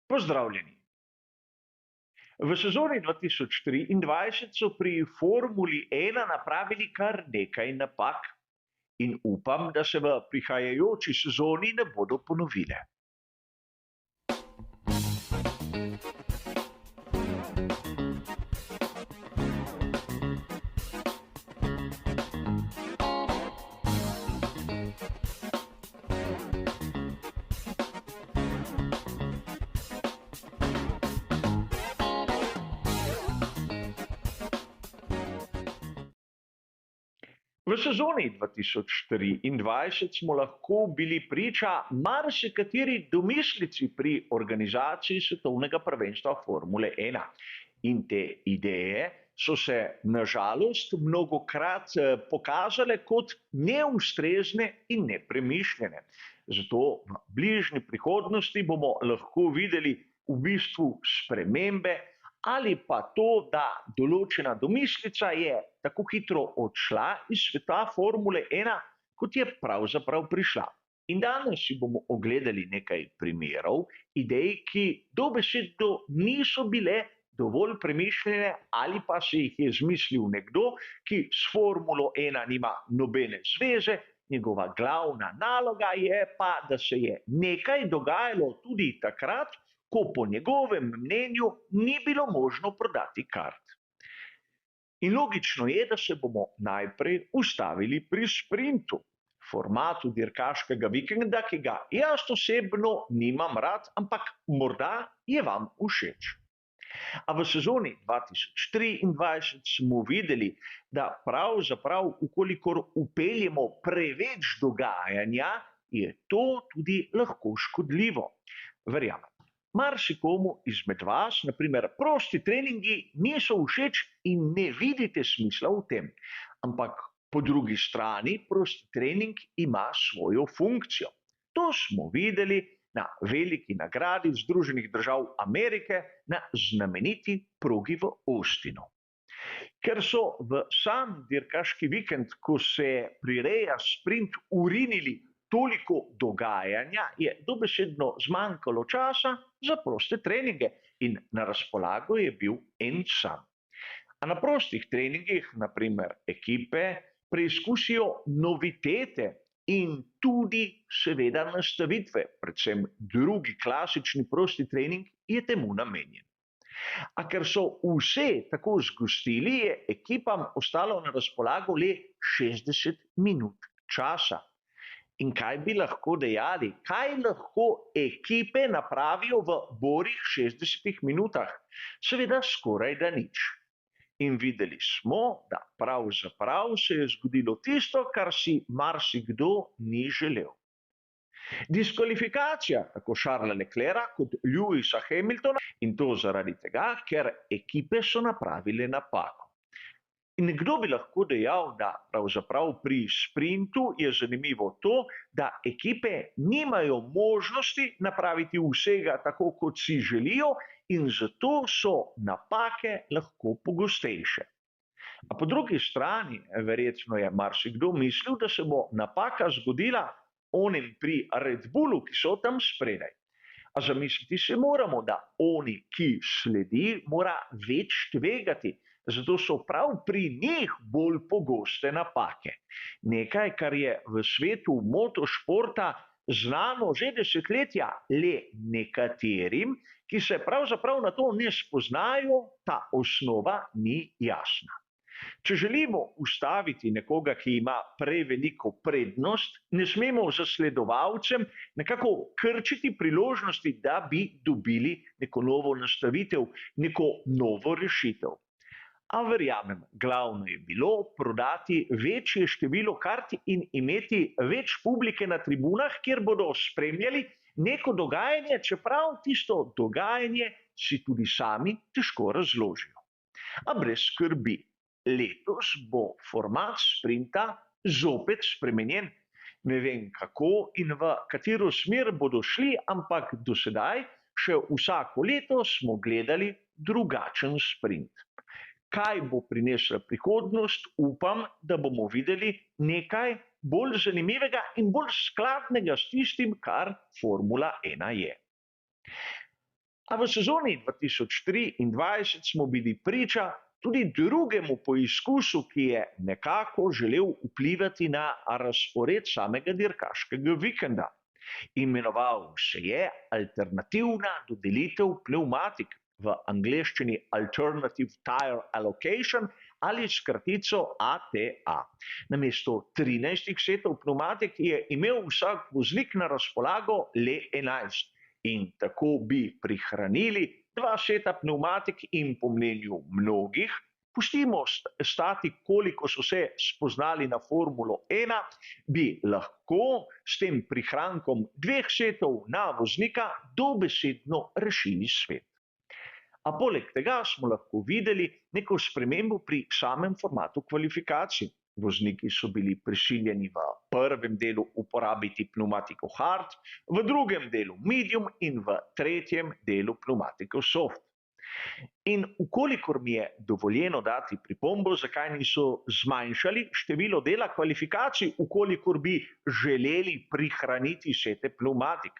Pozdravljeni. V sezoni 2023 so pri Formuli 1 napravili kar nekaj napak in upam, da se v prihajajoči sezoni ne bodo ponovile. V sezoni 2023 smo lahko bili priča marsikateri domislici pri organizaciji svetovnega prvenstva Formule 1. In te ideje so se na žalost mnogokrat pokazale kot neustrezne in nepremišljene. Zato v bližnji prihodnosti bomo lahko videli v bistvu spremembe ali pa to, da določena domislica je tako hitro odšla iz sveta Formule 1, kot je pravzaprav prišla. In danes si bomo ogledali nekaj primerov, idej, ki dobesedno niso bile dovolj premišljene ali pa si jih je izmislil nekdo, ki s Formulo 1 nima nobene zveze, njegova glavna naloga je pa, da se je nekaj dogajalo tudi takrat, ko po njegovem mnenju ni bilo možno prodati kart. In logično je, da se bomo najprej ustavili pri sprintu, formatu dirkaškega vikenda, ki ga jaz osebno nimam rad, ampak morda je vam všeč. A v sezoni 2023 smo videli, da pravzaprav, ukolikor vpeljemo preveč dogajanja, je to tudi lahko škodljivo. Verjamem. Marsikomu izmed vas, na primer, prosti treningi niso všeč in ne vidite smisla v tem. Ampak po drugi strani prosti trening ima svojo funkcijo. To smo videli na veliki nagradi Združenih držav Amerike na znameniti progi v Austinu. Ker so v sam dirkaški vikend, ko se prireja sprint, urinili toliko dogajanja, je dobesedno zmanjkalo časa za proste treninge in na razpolago je bil en sam. A na prostih treningih, na primer, ekipe preizkusijo novitete in tudi seveda nastavitve, predvsem drugi klasični prosti trening je temu namenjen. A ker so vse tako zgostili, je ekipam ostalo na razpolago le 60 minut časa. In kaj bi lahko dejali? Kaj lahko ekipe napravijo v borih 60 minutah? Seveda skoraj da nič. In videli smo, da pravzaprav se je zgodilo tisto, kar si marsikdo ni želel. Diskvalifikacija tako Charlesa Leclerca kot Lewisa Hamiltona, in to zaradi tega, ker ekipe so napravile napako. In kdo bi lahko dejal, da pravzaprav pri sprintu je zanimivo to, da ekipe nimajo možnosti napraviti vsega tako, kot si želijo, in zato so napake lahko pogostejše. A po drugi strani, verjetno je marsikdo mislil, da se bo napaka zgodila onim pri Red Bullu, ki so tam spredaj. A zamisliti se moramo, da oni, ki sledi, mora več tvegati. Zato so prav pri njih bolj pogoste napake. Nekaj, kar je v svetu motošporta znano že desetletja, le nekaterim, ki se pravzaprav na to ne spoznajo, ta osnova ni jasna. Če želimo ustaviti nekoga, ki ima preveliko prednost, ne smemo zasledovalcem nekako krčiti priložnosti, da bi dobili neko novo nastavitev, neko novo rešitev. A verjamem, glavno je bilo prodati večje število kart in imeti več publike na tribunah, kjer bodo spremljali neko dogajanje, čeprav tisto dogajanje si tudi sami težko razložijo. A brez skrbi, letos bo format sprinta zopet spremenjen. Ne vem kako in v katero smer bodo šli, ampak do sedaj še vsako leto smo gledali drugačen sprint. Kaj bo prinesla prihodnost, upam, da bomo videli nekaj bolj zanimivega in bolj skladnega s tistim, kar Formula 1 je. A v sezoni 2023 smo bili priča tudi drugemu poizkusu, ki je nekako želel vplivati na razpored samega dirkaškega vikenda. Imenoval se je alternativna dodelitev pnevmatik, v angleščini Alternative Tire Allocation ali s kratico ATA. Namesto 13 setov pnevmatik je imel vsak voznik na razpolago le 11. In tako bi prihranili 2 seta pnevmatik in po mnenju mnogih, pustimo stati, koliko so se spoznali na Formulo 1, bi lahko s tem prihrankom 2 setov na voznika dobesedno rešili svet. A poleg tega smo lahko videli neko spremembo pri samem formatu kvalifikacij. Vozniki so bili prisiljeni v prvem delu uporabiti pneumatiko hard, v drugem delu medium in v tretjem delu pneumatiko soft. In ukolikor mi je dovoljeno dati pripombo, zakaj niso zmanjšali število dela kvalifikacij, ukolikor bi želeli prihraniti sete pneumatik.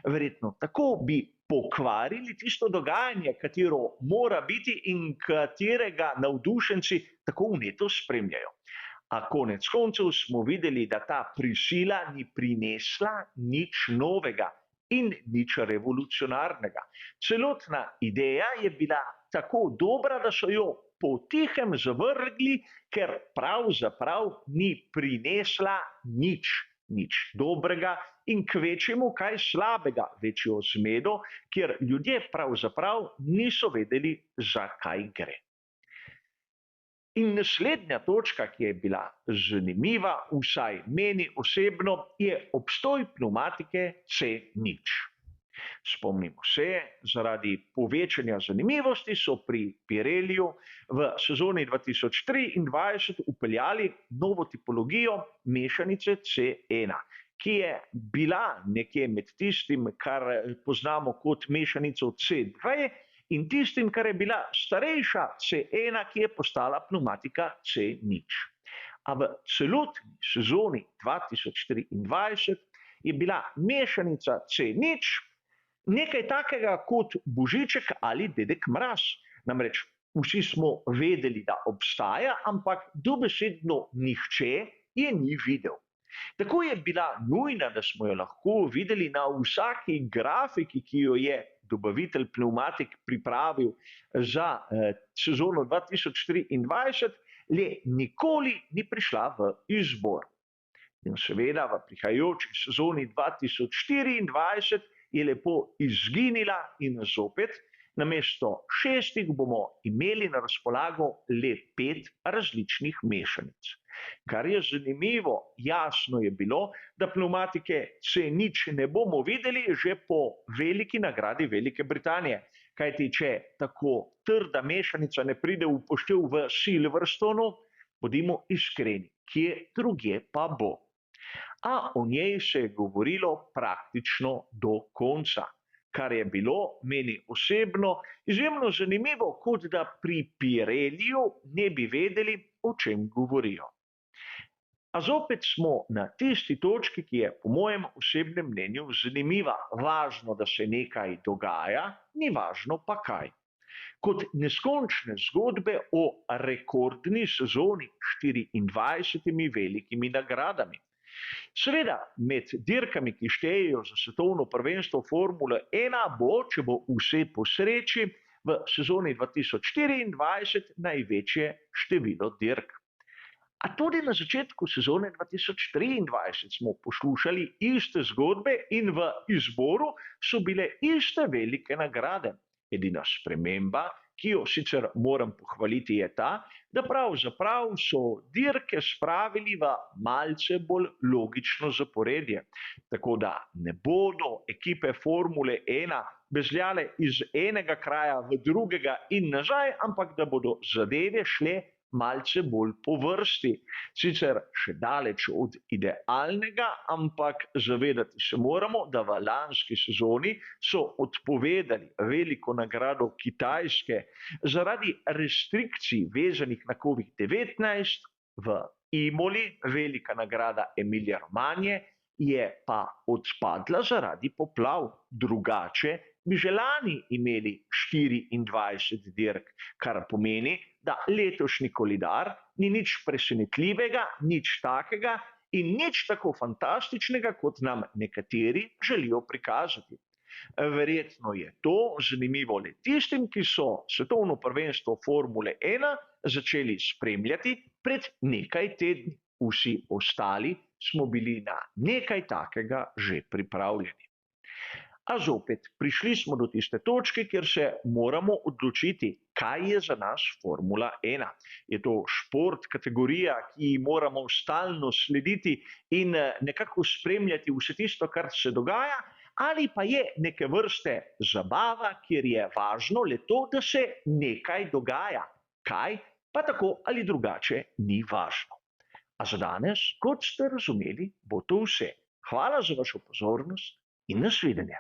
Verjetno tako bi pokvarili tisto dogajanje, katero mora biti in katerega navdušenci tako vneto spremljajo. A konec koncev smo videli, da ta prisila ni prinesla nič novega in nič revolucionarnega. Celotna ideja je bila tako dobra, da so jo potihem zavrgli, ker pravzaprav ni prinesla nič dobrega in kvečjemu kaj slabega, večjo zmedo, kjer ljudje pravzaprav niso vedeli, za kaj gre. In naslednja točka, ki je bila zanimiva, vsaj meni osebno, je obstoj pneumatike C0. Spomnimo se, zaradi povečanja zanimivosti so pri Pirelliju v sezoni 2023 vpeljali novo tipologijo mešanice C1, ki je bila nekje med tistim, kar poznamo kot mešanico C2, in tistim, kar je bila starejša C1, ki je postala pneumatika C0. A v celotni sezoni 2023 je bila mešanica C0 nekaj takega kot Božiček ali Dedek Mraz. Namreč vsi smo vedeli, da obstaja, ampak dobesedno nihče je ni videl. Tako je bila nujna, da smo jo lahko videli na vsaki grafiki, ki jo je dobavitelj pneumatik pripravil za sezono 2023, le nikoli ni prišla v izbor. In seveda v prihajajoči sezoni 2024 je lepo izginila in zopet, namesto 6 bomo imeli na razpolago le 5 različnih mešanic. Kar je zanimivo, jasno je bilo, da pneumatike C0 ne bomo videli že po veliki nagradi Velike Britanije. Kajti, če tako trda mešanica ne pride v upoštev v Silverstonu, bodimo iskreni, kje drugje pa bo. A o njej se je govorilo praktično do konca, kar je bilo meni osebno izjemno zanimivo, kot da pri Pirelliju ne bi vedeli, o čem govorijo. A zopet smo na tisti točki, ki je po mojem osebnem mnenju zanimiva. Važno, da se nekaj dogaja, ni važno pa kaj. Kot neskončne zgodbe o rekordni sezoni 24 velikimi nagradami. Seveda, med dirkami, ki štejejo za svetovno prvenstvo Formule 1, bo, če bo vse po sreči, v sezoni 2024 največje število dirk. A tudi na začetku sezone 2023 smo poslušali iste zgodbe in v izboru so bile iste velike nagrade. Edina sprememba, ki jo sicer moram pohvaliti, je ta, da pravzaprav so dirke spravili v malce bolj logično zaporedje. Tako da ne bodo ekipe Formule 1 bezljale iz enega kraja v drugega in nazaj, ampak da bodo zadeve šle malce bolj po vrsti. Sicer še daleč od idealnega, ampak zavedati se moramo, da v lanski sezoni so odpovedali veliko nagrado Kitajske zaradi restrikcij vezanih na COVID-19, v Imoli velika nagrada Emilia Romagna je pa odpadla zaradi poplav, drugače bi že lani imeli 24 dirk, kar pomeni, da letošnji koledar ni nič presenetljivega, nič takega in nič tako fantastičnega, kot nam nekateri želijo prikazati. Verjetno je to zanimivo le tistim, ki so svetovno prvenstvo Formule 1 začeli spremljati pred nekaj tedni. Vsi ostali smo bili na nekaj takega že pripravljeni. A zopet, prišli smo do tiste točke, kjer se moramo odločiti, kaj je za nas Formula 1. Je to šport, kategorija, ki moramo stalno slediti in nekako spremljati vse tisto, kar se dogaja, ali pa je neke vrste zabava, kjer je važno le to, da se nekaj dogaja. Kaj pa tako ali drugače ni važno. A za danes, kot ste razumeli, bo to vse. Hvala za vašo pozornost in nasvidenje.